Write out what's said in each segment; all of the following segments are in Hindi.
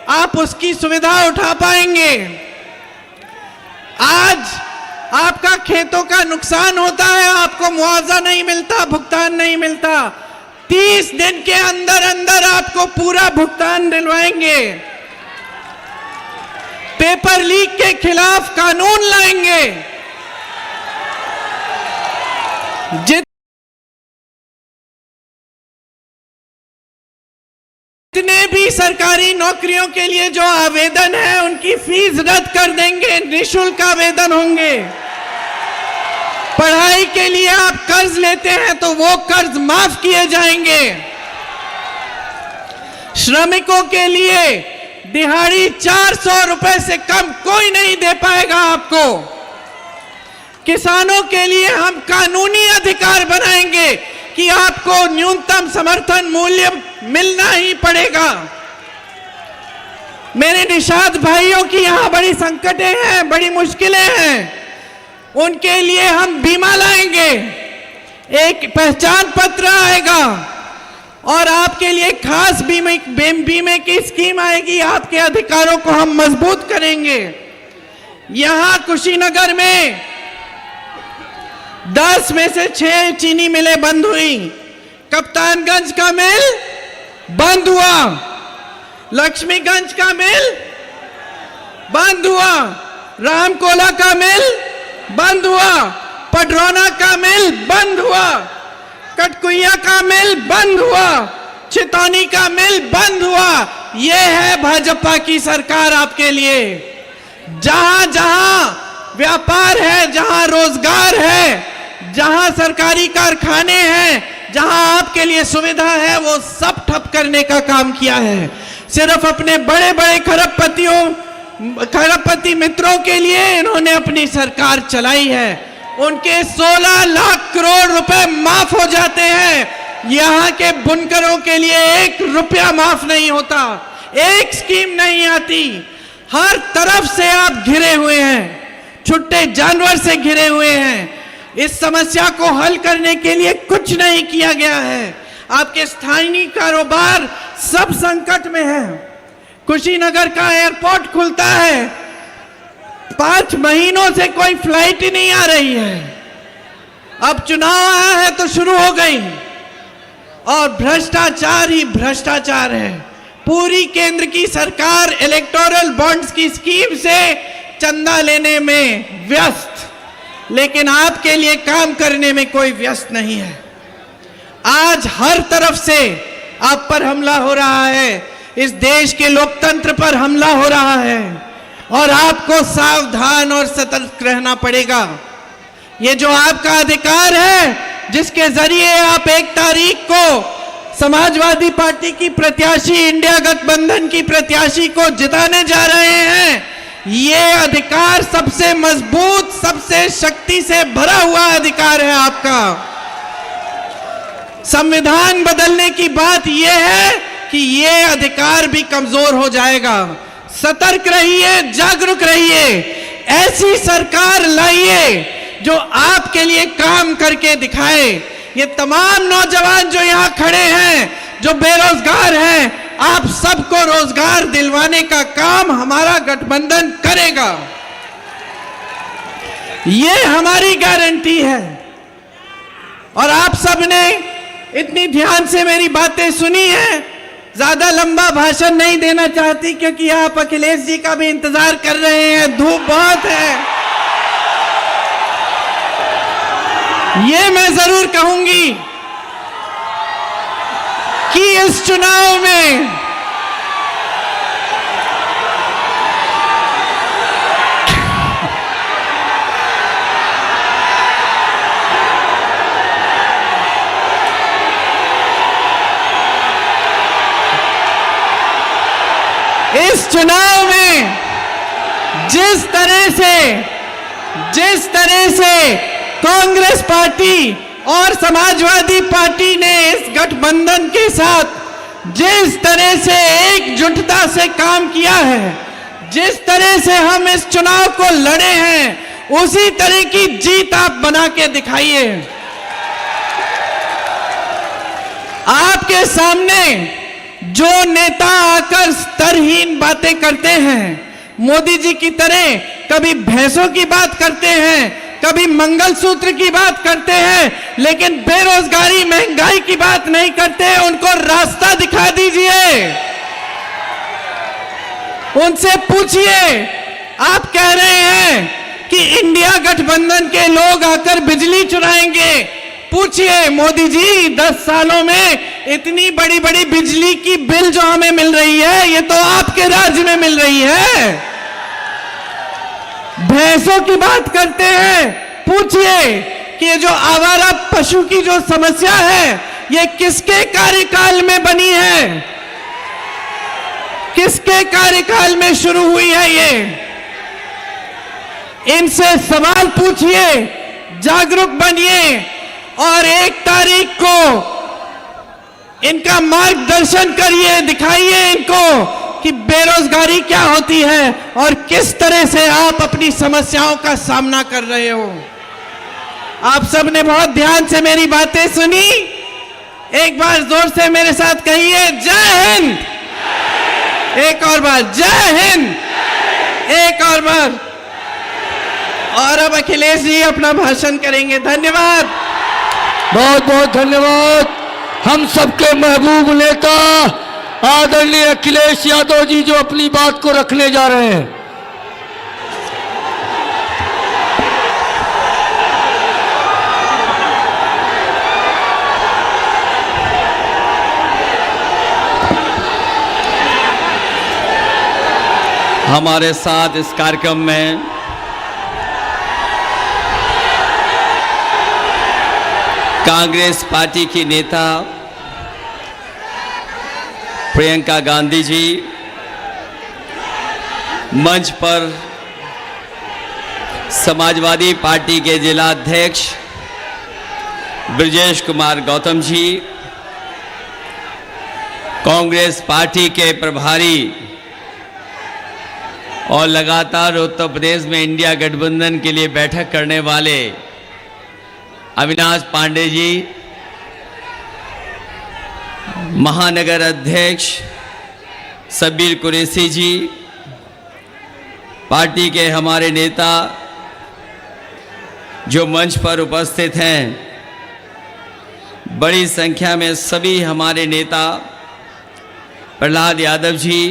आप उसकी सुविधा उठा पाएंगे। आज आपका खेतों का नुकसान होता है, आपको मुआवजा नहीं मिलता, भुगतान नहीं मिलता। 30 दिन के अंदर अंदर आपको पूरा भुगतान दिलवाएंगे। पेपर लीक के खिलाफ कानून लाएंगे। जितने भी सरकारी नौकरियों के लिए जो आवेदन है उनकी फीस रद्द कर देंगे, निःशुल्क आवेदन होंगे। पढ़ाई के लिए आप कर्ज लेते हैं तो वो कर्ज माफ किए जाएंगे। श्रमिकों के लिए दिहाड़ी 400 रुपए से कम कोई नहीं दे पाएगा आपको। किसानों के लिए हम कानूनी अधिकार बनाएंगे कि आपको न्यूनतम समर्थन मूल्य मिलना ही पड़ेगा। मेरे निषाद भाइयों की यहां बड़ी संकटें हैं, बड़ी मुश्किलें हैं, उनके लिए हम बीमा लाएंगे, एक पहचान पत्र आएगा और आपके लिए खास बीमे की स्कीम आएगी। आपके अधिकारों को हम मजबूत करेंगे। यहां कुशीनगर में 10 में से 6 चीनी मिलें बंद हुई। कप्तानगंज का मिल बंद हुआ, लक्ष्मीगंज का मिल बंद हुआ, रामकोला का मिल बंद हुआ, पडरौना का मिल बंद हुआ, कटकुइया का मिल बंद हुआ, चितौनी का मिल बंद हुआ। यह है भाजपा की सरकार आपके लिए। जहां जहां व्यापार है, जहां रोजगार है, जहां सरकारी कारखाने हैं, जहां आपके लिए सुविधा है, वो सब ठप करने का काम किया है। सिर्फ अपने बड़े बड़े खरबपति मित्रों के लिए इन्होंने अपनी सरकार चलाई है। उनके 16 लाख करोड़ रुपए माफ हो जाते हैं। यहां के बुनकरों के लिए 1 रुपया माफ नहीं होता, एक स्कीम नहीं आती। हर तरफ से आप घिरे हुए हैं, छुट्टे जानवर से घिरे हुए हैं। इस समस्या को हल करने के लिए कुछ नहीं किया गया है। आपके स्थानीय कारोबार सब संकट में है। कुशीनगर का एयरपोर्ट खुलता है, 5 महीनों से कोई फ्लाइट ही नहीं आ रही है। अब चुनाव आया है तो शुरू हो गई, और भ्रष्टाचार ही भ्रष्टाचार है। पूरी केंद्र की सरकार इलेक्टोरल बॉन्ड्स की स्कीम से चंदा लेने में व्यस्त, लेकिन आपके लिए काम करने में कोई व्यस्त नहीं है। आज हर तरफ से आप पर हमला हो रहा है, इस देश के लोकतंत्र पर हमला हो रहा है, और आपको सावधान और सतर्क रहना पड़ेगा। ये जो आपका अधिकार है, जिसके जरिए आप 1 तारीख को समाजवादी पार्टी की प्रत्याशी, इंडिया गठबंधन की प्रत्याशी को जिताने जा रहे हैं, ये अधिकार सबसे मजबूत, सबसे शक्ति से भरा हुआ अधिकार है आपका। संविधान बदलने की बात यह है कि ये अधिकार भी कमजोर हो जाएगा। सतर्क रहिए, जागरूक रहिए। ऐसी सरकार लाइए जो आपके लिए काम करके दिखाए। ये तमाम नौजवान जो यहां खड़े हैं, जो बेरोजगार हैं, आप सबको रोजगार दिलवाने का काम हमारा गठबंधन करेगा। ये हमारी गारंटी है। और आप सबने इतनी ध्यान से मेरी बातें सुनी है। ज्यादा लंबा भाषण नहीं देना चाहती, क्योंकि आप अखिलेश जी का भी इंतजार कर रहे हैं, धूप बहुत है। ये मैं जरूर कहूंगी कि इस चुनाव में जिस तरह से कांग्रेस पार्टी और समाजवादी पार्टी ने इस गठबंधन के साथ जिस तरह से एकजुटता से काम किया है, जिस तरह से हम इस चुनाव को लड़े हैं, उसी तरह की जीत आप बना के दिखाइए। आपके सामने जो नेता आकर स्तरहीन बातें करते हैं, मोदी जी की तरह कभी भैंसों की बात करते हैं, कभी मंगलसूत्र की बात करते हैं, लेकिन बेरोजगारी महंगाई की बात नहीं करते, उनको रास्ता दिखा दीजिए। उनसे पूछिए, आप कह रहे हैं कि इंडिया गठबंधन के लोग आकर बिजली चुराएंगे। पूछिए मोदी जी, 10 सालों में इतनी बड़ी बड़ी बिजली की बिल जो हमें मिल रही है, ये तो आपके राज्य में मिल रही है। भैंसों की बात करते हैं, पूछिए कि ये जो आवारा पशु की जो समस्या है, ये किसके कार्यकाल में बनी है, किसके कार्यकाल में शुरू हुई है ये? इनसे सवाल पूछिए, जागरूक बनिए और 1 तारीख को इनका मार्गदर्शन करिए, दिखाइए इनको कि बेरोजगारी क्या होती है और किस तरह से आप अपनी समस्याओं का सामना कर रहे हो। आप सबने बहुत ध्यान से मेरी बातें सुनी। एक बार जोर से मेरे साथ कहिए, जय हिंद। एक और बार, जय हिंद। एक और बार। और अब अखिलेश जी अपना भाषण करेंगे। धन्यवाद, बहुत बहुत धन्यवाद। हम सबके महबूब नेता आदरणीय अखिलेश यादव जी जो अपनी बात को रखने जा रहे हैं। हमारे साथ इस कार्यक्रम में कांग्रेस पार्टी की नेता प्रियंका गांधी जी, मंच पर समाजवादी पार्टी के जिला अध्यक्ष ब्रजेश कुमार गौतम जी, कांग्रेस पार्टी के प्रभारी और लगातार उत्तर प्रदेश में इंडिया गठबंधन के लिए बैठक करने वाले अविनाश पांडे जी, महानगर अध्यक्ष सबीर कुरैशी जी, पार्टी के हमारे नेता जो मंच पर उपस्थित हैं, बड़ी संख्या में सभी हमारे नेता प्रहलाद यादव जी,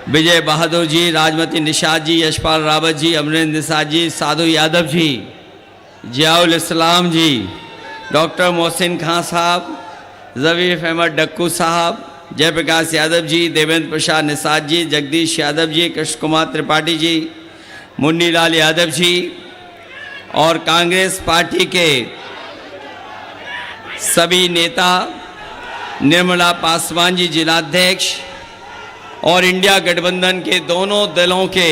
विजय बहादुर जी, राजमती निषाद जी, यशपाल रावत जी, अमरेंद्र निषाद जी, साधु यादव जी, जियाउल इस्लाम जी, डॉक्टर मोहसिन खां साहब, जवीर अहमद डक्कू साहब, जयप्रकाश यादव जी, देवेंद्र प्रसाद निषाद जी, जगदीश यादव जी, कृष्ण कुमार त्रिपाठी जी, मुन्नीलाल यादव जी और कांग्रेस पार्टी के सभी नेता, निर्मला पासवान जी जिलाध्यक्ष और इंडिया गठबंधन के दोनों दलों के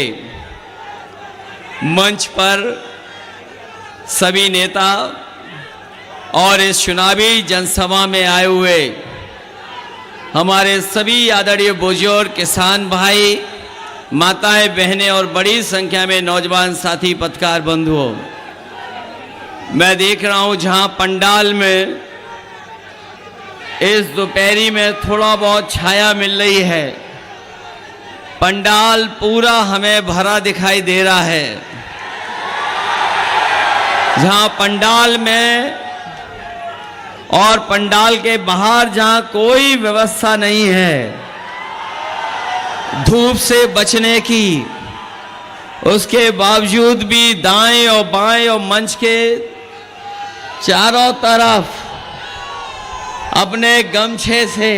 मंच पर सभी नेता और इस चुनावी जनसभा में आए हुए हमारे सभी आदरणीय बुजुर्ग, किसान भाई, माताएं, बहनें और बड़ी संख्या में नौजवान साथी पत्रकार बंधुओं, मैं देख रहा हूं जहां पंडाल में इस दोपहरी में थोड़ा बहुत छाया मिल रही है, पंडाल पूरा हमें भरा दिखाई दे रहा है। जहां पंडाल में और पंडाल के बाहर जहां कोई व्यवस्था नहीं है धूप से बचने की, उसके बावजूद भी दाएं और बाएं और मंच के चारों तरफ अपने गमछे से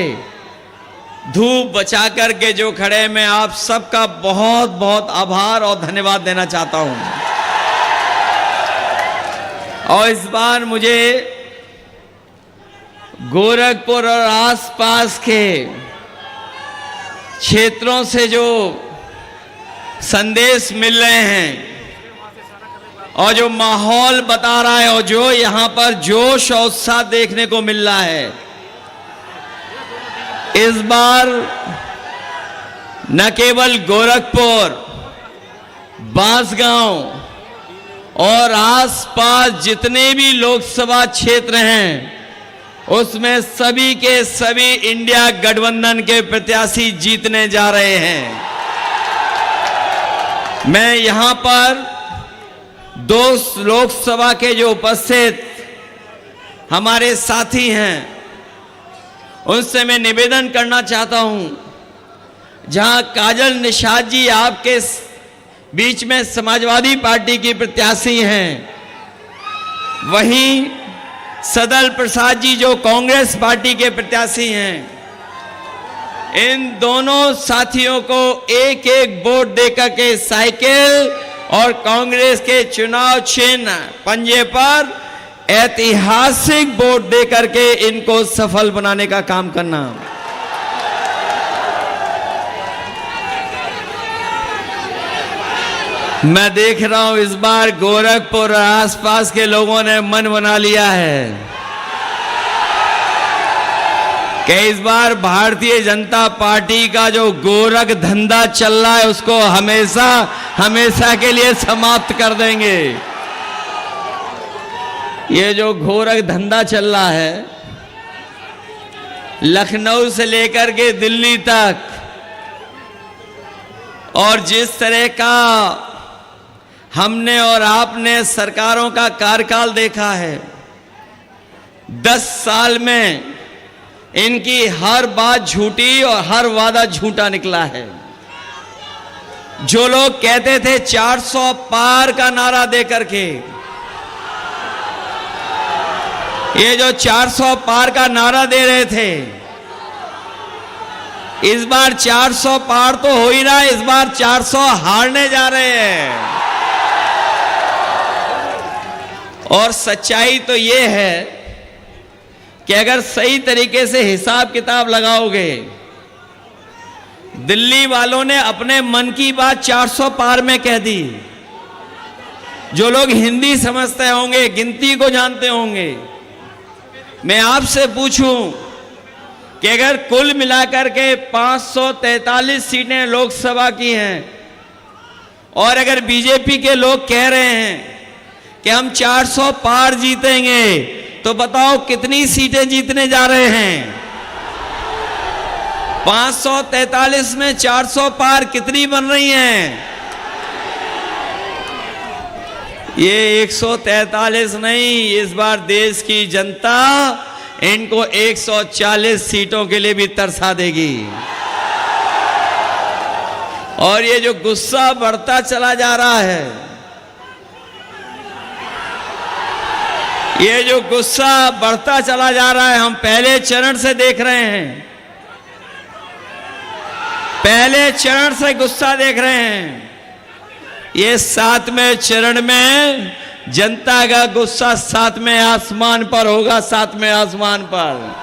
धूप बचा करके जो खड़े, मैं आप सबका बहुत बहुत आभार और धन्यवाद देना चाहता हूं। और इस बार मुझे गोरखपुर और आसपास के क्षेत्रों से जो संदेश मिल रहे हैं और जो माहौल बता रहा है और जो यहाँ पर जोश और उत्साह देखने को मिल रहा है, इस बार न केवल गोरखपुर, बांसगांव और आसपास जितने भी लोकसभा क्षेत्र हैं उसमें सभी के सभी इंडिया गठबंधन के प्रत्याशी जीतने जा रहे हैं। मैं यहां पर 2 लोकसभा के जो उपस्थित हमारे साथी हैं उनसे मैं निवेदन करना चाहता हूं, जहां काजल निषाद जी आपके बीच में समाजवादी पार्टी की प्रत्याशी हैं, वहीं सदल प्रसाद जी जो कांग्रेस पार्टी के प्रत्याशी हैं, इन दोनों साथियों को एक एक वोट देकर के साइकिल और कांग्रेस के चुनाव चिन्ह पंजे पर ऐतिहासिक वोट देकर के इनको सफल बनाने का काम करना। मैं देख रहा हूं इस बार गोरखपुर और आसपास के लोगों ने मन बना लिया है कि इस बार भारतीय जनता पार्टी का जो गोरख धंधा चल रहा है उसको हमेशा हमेशा के लिए समाप्त कर देंगे। ये जो गोरख धंधा चल रहा है लखनऊ से लेकर के दिल्ली तक, और जिस तरह का हमने और आपने सरकारों का कार्यकाल देखा है, 10 साल में इनकी हर बात झूठी और हर वादा झूठा निकला है। जो लोग कहते थे 400 पार का नारा देकर के, ये जो 400 पार का नारा दे रहे थे, इस बार 400 पार तो हो ही रहा है, इस बार 400 हारने जा रहे हैं। और सच्चाई तो ये है कि अगर सही तरीके से हिसाब किताब लगाओगे, दिल्ली वालों ने अपने मन की बात 400 पार में कह दी। जो लोग हिंदी समझते होंगे, गिनती को जानते होंगे, मैं आपसे पूछूं कि अगर कुल मिलाकर के 543 सीटें लोकसभा की हैं और अगर बीजेपी के लोग कह रहे हैं कि हम 400 पार जीतेंगे, तो बताओ कितनी सीटें जीतने जा रहे हैं? 543 में 400 पार कितनी बन रही हैं? ये 143 नहीं, इस बार देश की जनता इनको 140 सीटों के लिए भी तरसा देगी। और ये जो गुस्सा बढ़ता चला जा रहा है, ये जो गुस्सा बढ़ता चला जा रहा है, हम पहले चरण से देख रहे हैं, पहले चरण से गुस्सा देख रहे हैं। ये 7वें चरण में जनता का गुस्सा 7वें आसमान पर होगा, 7वें आसमान पर।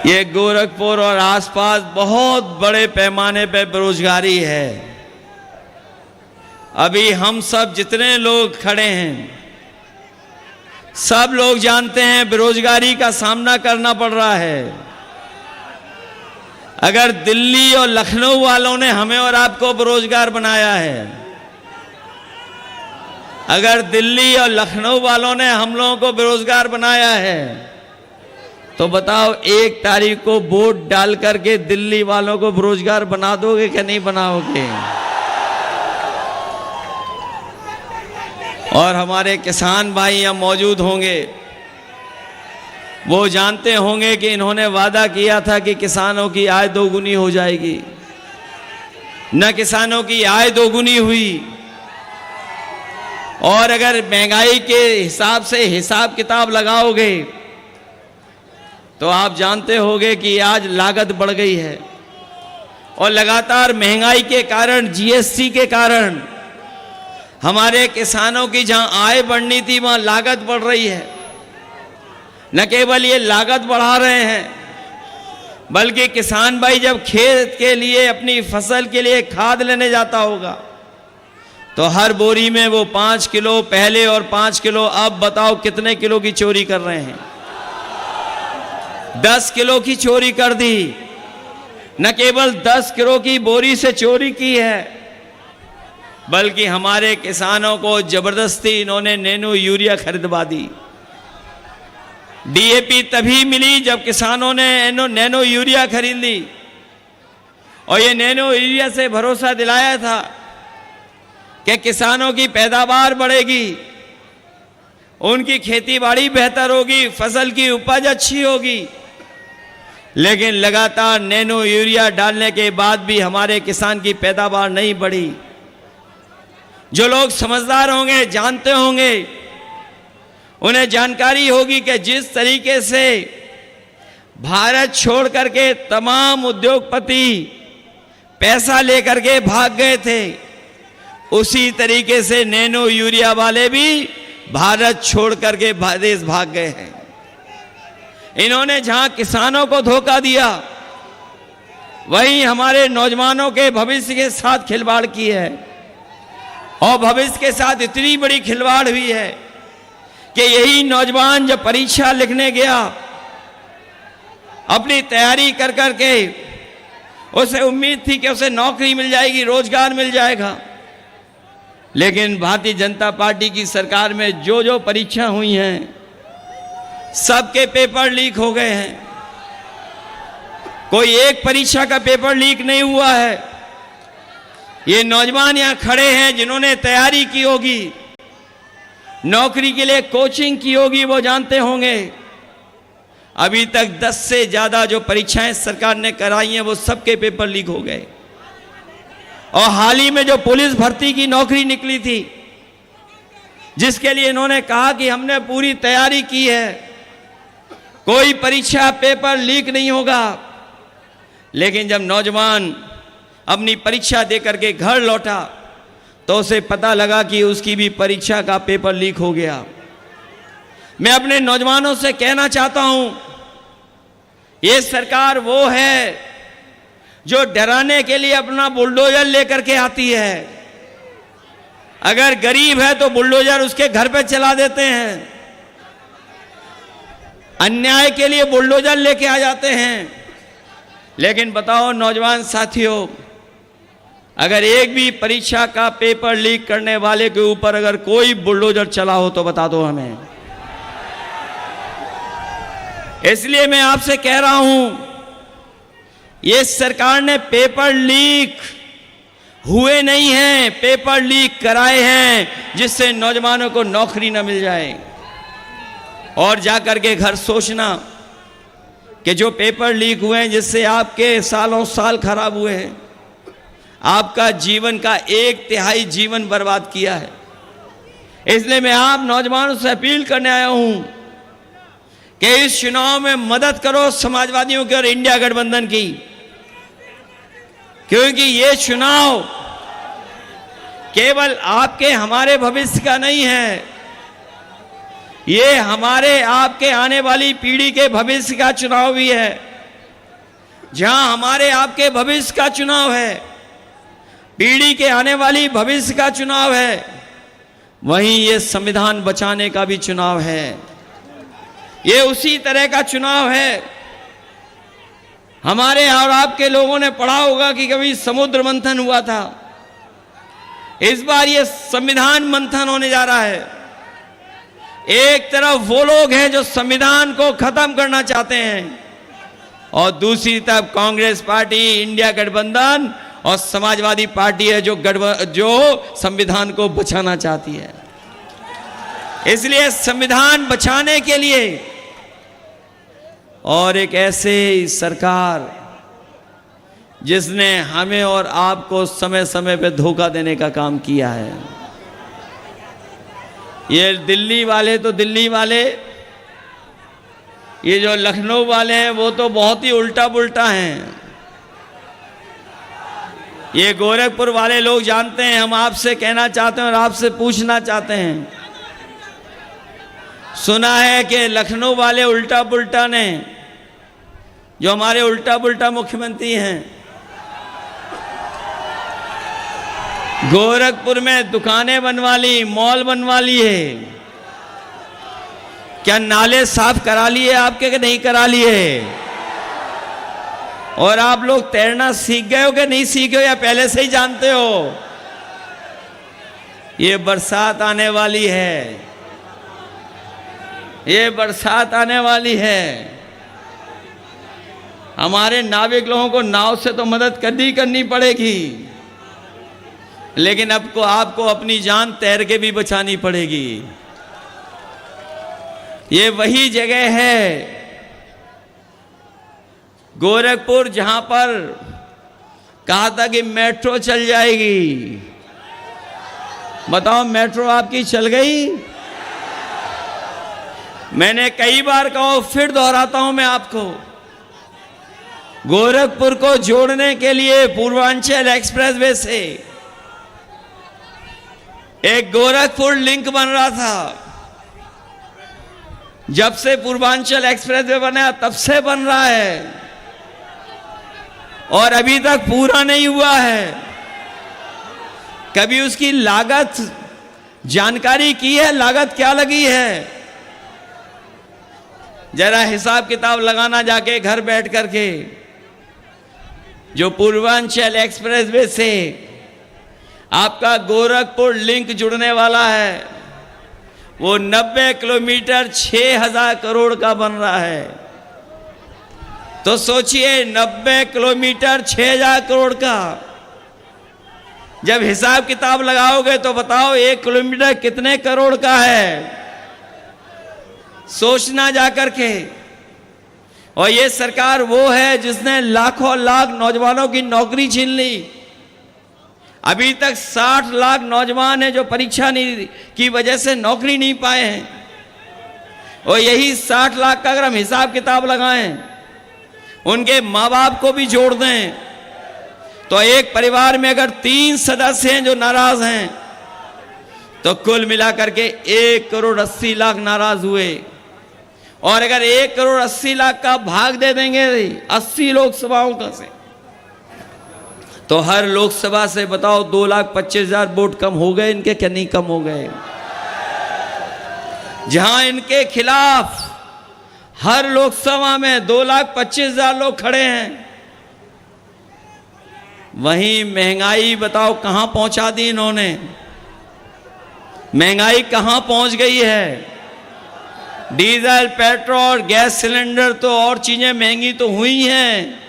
ये गोरखपुर और आसपास बहुत बड़े पैमाने पर बेरोजगारी है। अभी हम सब जितने लोग खड़े हैं, सब लोग जानते हैं बेरोजगारी का सामना करना पड़ रहा है। अगर दिल्ली और लखनऊ वालों ने हमें और आपको बेरोजगार बनाया है, अगर दिल्ली और लखनऊ वालों ने हम लोगों को बेरोजगार बनाया है, तो बताओ 1 तारीख को वोट डाल करके दिल्ली वालों को बेरोजगार बना दोगे कि नहीं बनाओगे? और हमारे किसान भाई यहाँ मौजूद होंगे, वो जानते होंगे कि इन्होंने वादा किया था कि किसानों की आय दोगुनी हो जाएगी। न किसानों की आय दोगुनी हुई, और अगर महंगाई के हिसाब से हिसाब किताब लगाओगे तो आप जानते होंगे कि आज लागत बढ़ गई है। और लगातार महंगाई के कारण, जीएसटी के कारण हमारे किसानों की जहां आय बढ़नी थी वहां लागत बढ़ रही है। न केवल ये लागत बढ़ा रहे हैं, बल्कि किसान भाई जब खेत के लिए, अपनी फसल के लिए खाद लेने जाता होगा, तो हर बोरी में वो 5 किलो पहले और 5 किलो अब, बताओ कितने किलो की चोरी कर रहे हैं? 10 किलो की चोरी कर दी। न केवल 10 किलो की बोरी से चोरी की है, बल्कि हमारे किसानों को जबरदस्ती इन्होंने नैनो यूरिया खरीदवा दी। डीएपी तभी मिली जब किसानों ने नैनो यूरिया खरीद ली, और ये नैनो यूरिया से भरोसा दिलाया था कि किसानों की पैदावार बढ़ेगी, उनकी खेती बाड़ी बेहतर होगी, फसल की उपज अच्छी होगी। लेकिन लगातार नैनो यूरिया डालने के बाद भी हमारे किसान की पैदावार नहीं बढ़ी। जो लोग समझदार होंगे, जानते होंगे, उन्हें जानकारी होगी कि जिस तरीके से भारत छोड़ करके तमाम उद्योगपति पैसा लेकर के भाग गए थे, उसी तरीके से नैनो यूरिया वाले भी भारत छोड़ करके देश भाग गए हैं। इन्होंने जहां किसानों को धोखा दिया, वहीं हमारे नौजवानों के भविष्य के साथ खिलवाड़ की है। और भविष्य के साथ इतनी बड़ी खिलवाड़ हुई है कि यही नौजवान जब परीक्षा लिखने गया, अपनी तैयारी कर करके उसे उम्मीद थी कि उसे नौकरी मिल जाएगी, रोजगार मिल जाएगा, लेकिन भारतीय जनता पार्टी की सरकार में जो जो परीक्षा हुई हैं, सबके पेपर लीक हो गए हैं। कोई एक परीक्षा का पेपर लीक नहीं हुआ है। ये नौजवान यहां खड़े हैं जिन्होंने तैयारी की होगी, नौकरी के लिए कोचिंग की होगी, वो जानते होंगे। अभी तक 10 से ज्यादा जो परीक्षाएं सरकार ने कराई हैं, वो सबके पेपर लीक हो गए। और हाल ही में जो पुलिस भर्ती की नौकरी निकली थी, जिसके लिए इन्होंने कहा कि हमने पूरी तैयारी की है, कोई परीक्षा पेपर लीक नहीं होगा, लेकिन जब नौजवान अपनी परीक्षा देकर के घर लौटा तो उसे पता लगा कि उसकी भी परीक्षा का पेपर लीक हो गया। मैं अपने नौजवानों से कहना चाहता हूं, ये सरकार वो है जो डराने के लिए अपना बुलडोजर लेकर के आती है। अगर गरीब है तो बुलडोजर उसके घर पे चला देते हैं, अन्याय के लिए बुलडोजर लेके आ जाते हैं। लेकिन बताओ नौजवान साथियों, अगर एक भी परीक्षा का पेपर लीक करने वाले के ऊपर अगर कोई बुलडोजर चला हो तो बता दो हमें। इसलिए मैं आपसे कह रहा हूं, ये सरकार ने पेपर लीक हुए नहीं हैं, पेपर लीक कराए हैं, जिससे नौजवानों को नौकरी न मिल जाए। और जाकर के घर सोचना कि जो पेपर लीक हुए हैं, जिससे आपके सालों साल खराब हुए हैं, आपका जीवन का 1/3 जीवन बर्बाद किया है। इसलिए मैं आप नौजवानों से अपील करने आया हूं कि इस चुनाव में मदद करो समाजवादियों की और इंडिया गठबंधन की, क्योंकि ये चुनाव केवल आपके हमारे भविष्य का नहीं है, ये हमारे आपके आने वाली पीढ़ी के भविष्य का चुनाव भी है। जहां हमारे आपके भविष्य का चुनाव है, पीढ़ी के आने वाली भविष्य का चुनाव है, वहीं ये संविधान बचाने का भी चुनाव है। ये उसी तरह का चुनाव है। हमारे और आपके लोगों ने पढ़ा होगा कि कभी समुद्र मंथन हुआ था, इस बार ये संविधान मंथन होने जा रहा है। एक तरफ वो लोग हैं जो संविधान को खत्म करना चाहते हैं, और दूसरी तरफ कांग्रेस पार्टी, इंडिया गठबंधन और समाजवादी पार्टी है जो संविधान को बचाना चाहती है। इसलिए संविधान बचाने के लिए और एक ऐसे सरकार जिसने हमें और आपको समय समय पे धोखा देने का काम किया है। ये दिल्ली वाले तो दिल्ली वाले, ये जो लखनऊ वाले हैं वो तो बहुत ही उल्टा पुल्टा हैं। ये गोरखपुर वाले लोग जानते हैं। हम आपसे कहना चाहते हैं और आपसे पूछना चाहते हैं, सुना है कि लखनऊ वाले उल्टा पुल्टा ने, जो हमारे उल्टा पुल्टा मुख्यमंत्री हैं, गोरखपुर में दुकानें बनवा ली, मॉल बनवा लिए। क्या नाले साफ करा लिए आपके कि नहीं करा लिए? और आप लोग तैरना सीख गए हो कि नहीं सीखे हो, या पहले से ही जानते हो? ये बरसात आने वाली है, ये बरसात आने वाली है। हमारे नाविक लोगों को नाव से तो मदद करनी पड़ेगी, लेकिन अब को आपको अपनी जान तैर के भी बचानी पड़ेगी। ये वही जगह है गोरखपुर जहां पर कहा था कि मेट्रो चल जाएगी। बताओ मेट्रो आपकी चल गई? मैंने कई बार कहा, फिर दोहराता हूं मैं आपको, गोरखपुर को जोड़ने के लिए पूर्वांचल एक्सप्रेसवे से एक गोरखपुर लिंक बन रहा था। जब से पूर्वांचल एक्सप्रेसवे बना तब से बन रहा है और अभी तक पूरा नहीं हुआ है। कभी उसकी लागत जानकारी की है? लागत क्या लगी है? जरा हिसाब किताब लगाना जाके घर बैठ करके। जो पूर्वांचल एक्सप्रेसवे से आपका गोरखपुर लिंक जुड़ने वाला है वो 90 किलोमीटर 6000 करोड़ का बन रहा है। तो सोचिए 90 किलोमीटर 6000 करोड़ का जब हिसाब किताब लगाओगे तो बताओ 1 किलोमीटर कितने करोड़ का है? सोचना जाकर के। और ये सरकार वो है जिसने लाखों लाख नौजवानों की नौकरी छीन ली। अभी तक 60 लाख नौजवान हैं जो परीक्षा नहीं की वजह से नौकरी नहीं पाए हैं। और यही 60 लाख का अगर हम हिसाब किताब लगाएं, उनके माँ बाप को भी जोड़ दें, तो एक परिवार में अगर 3 सदस्य हैं जो नाराज हैं तो कुल मिलाकर के 1 करोड़ 80 लाख नाराज हुए। और अगर 1 करोड़ 80 लाख का भाग दे देंगे 80 लोकसभाओं का से, तो हर लोकसभा से बताओ 2,25,000 वोट कम हो गए इनके, क्या नहीं कम हो गए? जहां इनके खिलाफ हर लोकसभा में 2,25,000 लोग खड़े हैं, वहीं महंगाई बताओ कहां पहुंचा दी इन्होंने। महंगाई कहां पहुंच गई है? डीजल, पेट्रोल, गैस सिलेंडर तो और चीजें महंगी तो हुई हैं,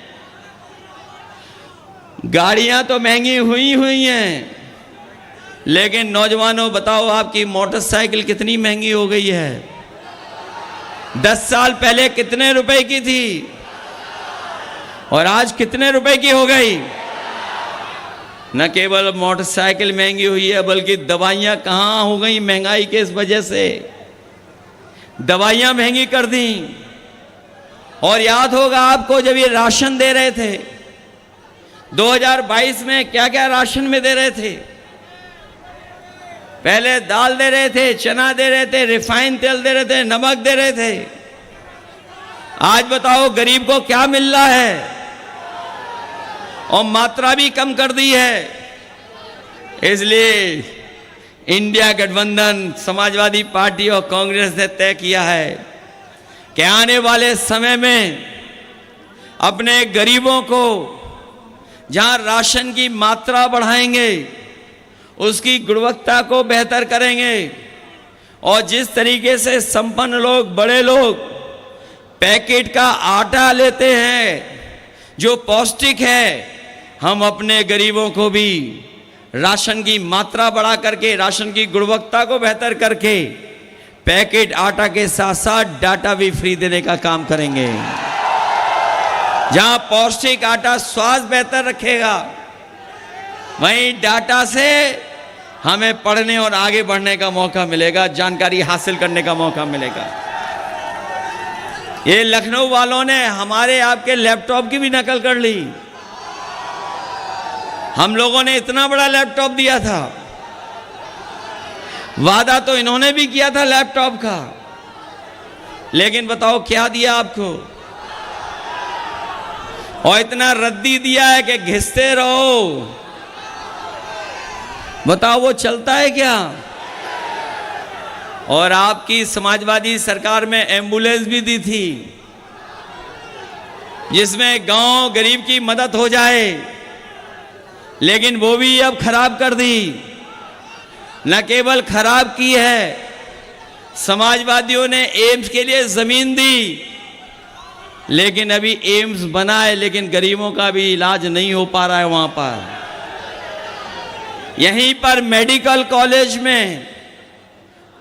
गाड़ियां तो महंगी हुई हैं, लेकिन नौजवानों बताओ आपकी मोटरसाइकिल कितनी महंगी हो गई है? 10 साल पहले कितने रुपए की थी और आज कितने रुपए की हो गई? न केवल मोटरसाइकिल महंगी हुई है बल्कि दवाइयां कहां हो गई महंगाई के इस वजह से। दवाइयां महंगी कर दी। और याद होगा आपको जब ये राशन दे रहे थे 2022 में, क्या क्या राशन में दे रहे थे? पहले दाल दे रहे थे, चना दे रहे थे, रिफाइंड तेल दे रहे थे, नमक दे रहे थे। आज बताओ गरीब को क्या मिल रहा है? और मात्रा भी कम कर दी है। इसलिए इंडिया गठबंधन समाजवादी पार्टी और कांग्रेस ने तय किया है कि आने वाले समय में अपने गरीबों को जहां राशन की मात्रा बढ़ाएंगे, उसकी गुणवत्ता को बेहतर करेंगे। और जिस तरीके से संपन्न लोग, बड़े लोग पैकेट का आटा लेते हैं जो पौष्टिक है, हम अपने गरीबों को भी राशन की मात्रा बढ़ा करके, राशन की गुणवत्ता को बेहतर करके, पैकेट आटा के साथ साथ डाटा भी फ्री देने का काम करेंगे। जहां पौष्टिक आटा स्वास्थ्य बेहतर रखेगा, वहीं डाटा से हमें पढ़ने और आगे बढ़ने का मौका मिलेगा, जानकारी हासिल करने का मौका मिलेगा। ये लखनऊ वालों ने हमारे आपके लैपटॉप की भी नकल कर ली। हम लोगों ने इतना बड़ा लैपटॉप दिया था, वादा तो इन्होंने भी किया था लैपटॉप का, लेकिन बताओ क्या दिया आपको? और इतना रद्दी दिया है कि घिसते रहो। बताओ वो चलता है क्या? और आपकी समाजवादी सरकार में एम्बुलेंस भी दी थी, जिसमें गांव गरीब की मदद हो जाए, लेकिन वो भी अब खराब कर दी। न केवल खराब की है, समाजवादियों ने एम्स के लिए जमीन दी, लेकिन अभी एम्स बना है लेकिन गरीबों का भी इलाज नहीं हो पा रहा है वहां पर। यहीं पर मेडिकल कॉलेज में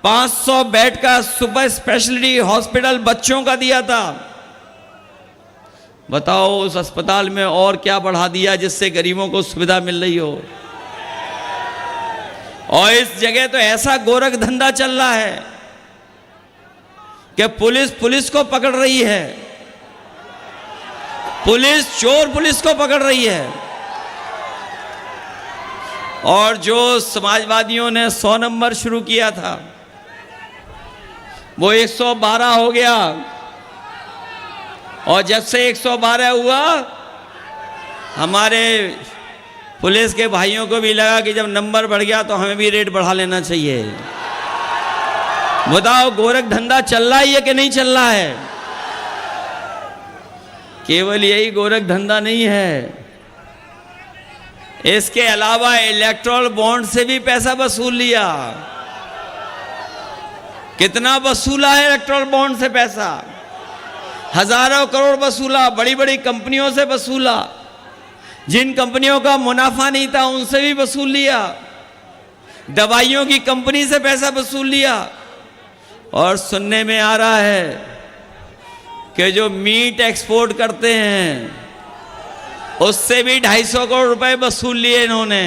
500 बेड का सुपर स्पेशलिटी हॉस्पिटल बच्चों का दिया था। बताओ उस अस्पताल में और क्या बढ़ा दिया जिससे गरीबों को सुविधा मिल रही हो। और इस जगह तो ऐसा गोरख धंधा चल रहा है कि पुलिस को पकड़ रही है, चोर पुलिस को पकड़ रही है। और जो समाजवादियों ने 100 नंबर शुरू किया था वो 112 हो गया। और जब से 112 हुआ, हमारे पुलिस के भाइयों को भी लगा कि जब नंबर बढ़ गया तो हमें भी रेट बढ़ा लेना चाहिए। बताओ गोरख धंधा चल रहा है या कि नहीं चल रहा है? केवल यही गोरख धंधा नहीं है, इसके अलावा इलेक्ट्रल बॉन्ड से भी पैसा वसूल लिया। कितना वसूला है इलेक्ट्रल बॉन्ड से पैसा? हजारों करोड़ वसूला, बड़ी बड़ी कंपनियों से वसूला, जिन कंपनियों का मुनाफा नहीं था उनसे भी वसूल लिया, दवाइयों की कंपनी से पैसा वसूल लिया। और सुनने में आ रहा है कि जो मीट एक्सपोर्ट करते हैं उससे भी 250 करोड़ रुपए वसूल लिए इन्होंने।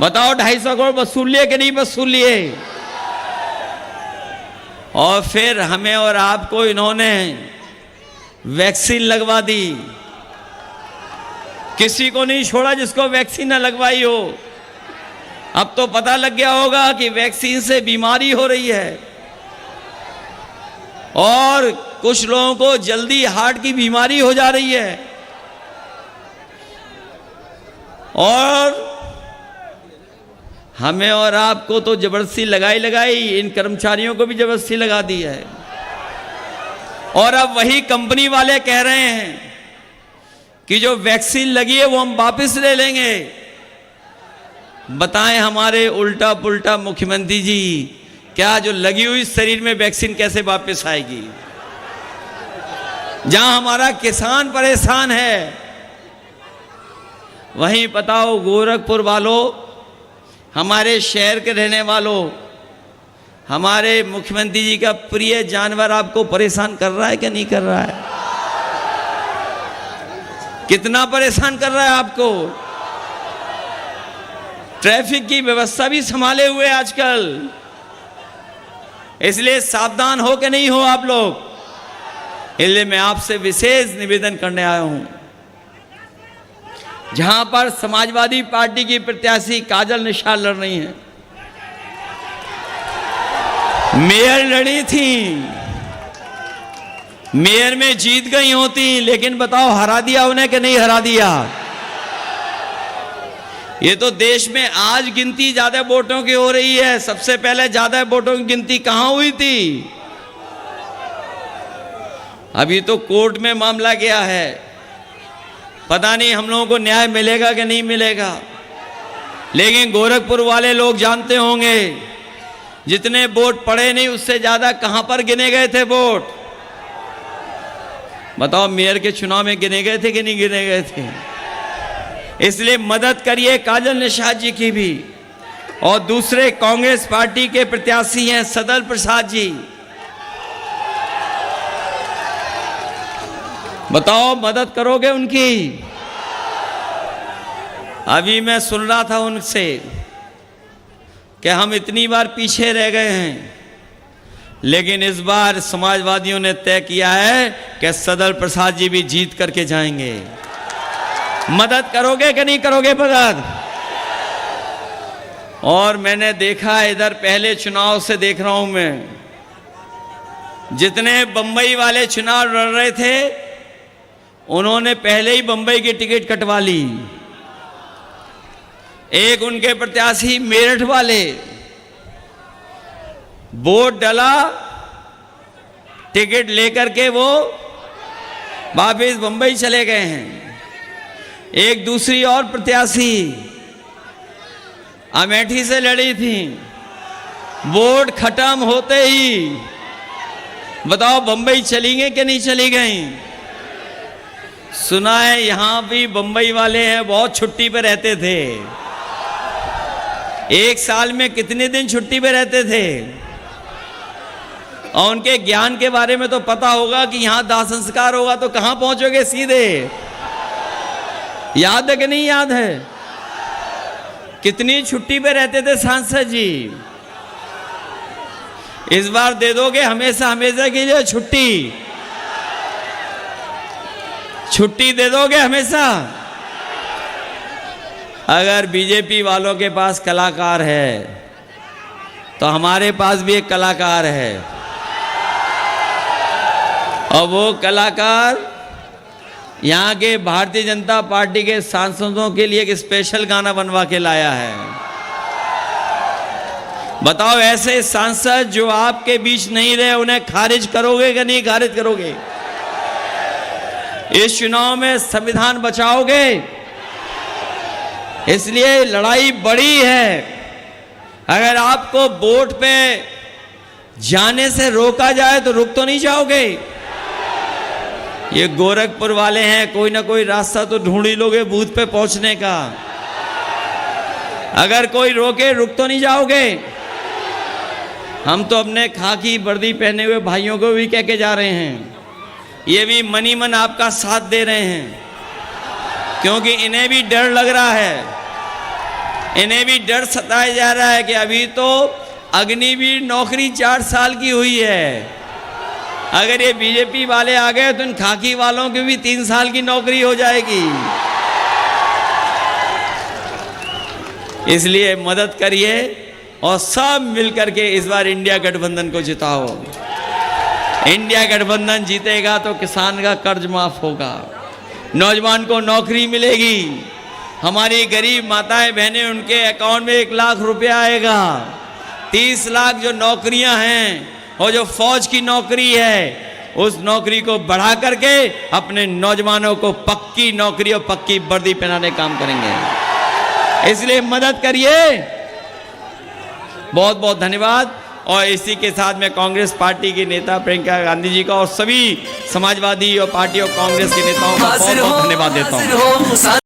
बताओ 250 करोड़ वसूल लिए कि नहीं वसूल लिए? और फिर हमें और आपको इन्होंने वैक्सीन लगवा दी। किसी को नहीं छोड़ा जिसको वैक्सीन न लगवाई हो। अब तो पता लग गया होगा कि वैक्सीन से बीमारी हो रही है, और कुछ लोगों को जल्दी हार्ट की बीमारी हो जा रही है। और हमें और आपको तो जबरदस्ती लगाई, इन कर्मचारियों को भी जबरदस्ती लगा दी है। और अब वही कंपनी वाले कह रहे हैं कि जो वैक्सीन लगी है वो हम वापस ले लेंगे। बताएं हमारे उल्टा पुल्टा मुख्यमंत्री जी, क्या जो लगी हुई शरीर में वैक्सीन कैसे वापस आएगी? जहां हमारा किसान परेशान है, वहीं बताओ गोरखपुर वालों, हमारे शहर के रहने वालों, हमारे मुख्यमंत्री जी का प्रिय जानवर आपको परेशान कर रहा है कि नहीं कर रहा है? कितना परेशान कर रहा है आपको? ट्रैफिक की व्यवस्था भी संभाले हुए आजकल, इसलिए सावधान हो कि नहीं हो आप लोग? इसलिए मैं आपसे विशेष निवेदन करने आया हूं। जहां पर समाजवादी पार्टी की प्रत्याशी काजल निशाल लड़ रही हैं, मेयर लड़ी थी, मेयर में जीत गई होती, लेकिन बताओ हरा दिया उन्हें कि नहीं हरा दिया? ये तो देश में आज गिनती ज्यादा वोटों की हो रही है, सबसे पहले ज्यादा वोटों की गिनती कहां हुई थी? अभी तो कोर्ट में मामला गया है, पता नहीं हम लोगों को न्याय मिलेगा कि नहीं मिलेगा। लेकिन गोरखपुर वाले लोग जानते होंगे, जितने वोट पड़े नहीं उससे ज्यादा कहां पर गिने गए थे वोट? बताओ मेयर के चुनाव में गिने गए थे कि नहीं गिने गए थे? इसलिए मदद करिए काजल निशाल जी की भी। और दूसरे कांग्रेस पार्टी के प्रत्याशी हैं सदल प्रसाद जी, बताओ मदद करोगे उनकी? अभी मैं सुन रहा था उनसे कि हम इतनी बार पीछे रह गए हैं, लेकिन इस बार समाजवादियों ने तय किया है कि सदल प्रसाद जी भी जीत करके जाएंगे। मदद करोगे कि नहीं करोगे मदद? और मैंने देखा इधर, पहले चुनाव से देख रहा हूं मैं, जितने बंबई वाले चुनाव लड़ रहे थे उन्होंने पहले ही बंबई की टिकट कटवा ली। एक उनके प्रत्याशी मेरठ वाले, वोट डाला, टिकट लेकर के वो वापिस बंबई चले गए हैं। एक दूसरी और प्रत्याशी अमेठी से लड़ी थी, वोट खत्म होते ही बताओ बंबई चली गई कि नहीं चली गई? सुना है यहां भी बंबई वाले हैं बहुत छुट्टी पे रहते थे। एक साल में कितने दिन छुट्टी पे रहते थे? और उनके ज्ञान के बारे में तो पता होगा कि यहां दाह संस्कार होगा तो कहां पहुंचोगे सीधे। याद है कि नहीं याद है? कितनी छुट्टी पे रहते थे सांसद जी? इस बार दे दोगे हमेशा हमेशा के लिए छुट्टी? छुट्टी दे दोगे हमेशा? अगर बीजेपी वालों के पास कलाकार है तो हमारे पास भी एक कलाकार है, और वो कलाकार यहाँ के भारतीय जनता पार्टी के सांसदों के लिए एक स्पेशल गाना बनवा के लाया है। बताओ ऐसे सांसद जो आपके बीच नहीं रहे उन्हें खारिज करोगे कि नहीं खारिज करोगे? इस चुनाव में संविधान बचाओगे? इसलिए लड़ाई बड़ी है। अगर आपको वोट पे जाने से रोका जाए तो रुक तो नहीं जाओगे? ये गोरखपुर वाले हैं, कोई ना कोई रास्ता तो ढूंढ ही लोगे बूथ पे पहुंचने का। अगर कोई रोके रुक तो नहीं जाओगे? हम तो अपने खाकी वर्दी पहने हुए भाइयों को भी कह के जा रहे हैं, ये भी मनी मन आपका साथ दे रहे हैं, क्योंकि इन्हें भी डर लग रहा है, इन्हें भी डर सताया जा रहा है कि अभी तो अग्निवीर नौकरी 4 साल की हुई है, अगर ये बीजेपी वाले आ गए तो इन खाकी वालों की भी 3 साल की नौकरी हो जाएगी। इसलिए मदद करिए और सब मिलकर के इस बार इंडिया गठबंधन को जिताओ। इंडिया गठबंधन जीतेगा तो किसान का कर्ज माफ होगा, नौजवान को नौकरी मिलेगी, हमारी गरीब माताएं बहनें उनके अकाउंट में 1 लाख रुपया आएगा, 30 लाख जो नौकरियां हैं और जो फौज की नौकरी है उस नौकरी को बढ़ा करके अपने नौजवानों को पक्की नौकरी और पक्की वर्दी पहनाने का काम करेंगे। इसलिए मदद करिए। बहुत बहुत धन्यवाद। और इसी के साथ में कांग्रेस पार्टी की नेता प्रियंका गांधी जी का और सभी समाजवादी और पार्टी और कांग्रेस के नेताओं का बहुत बहुत धन्यवाद देता हूँ।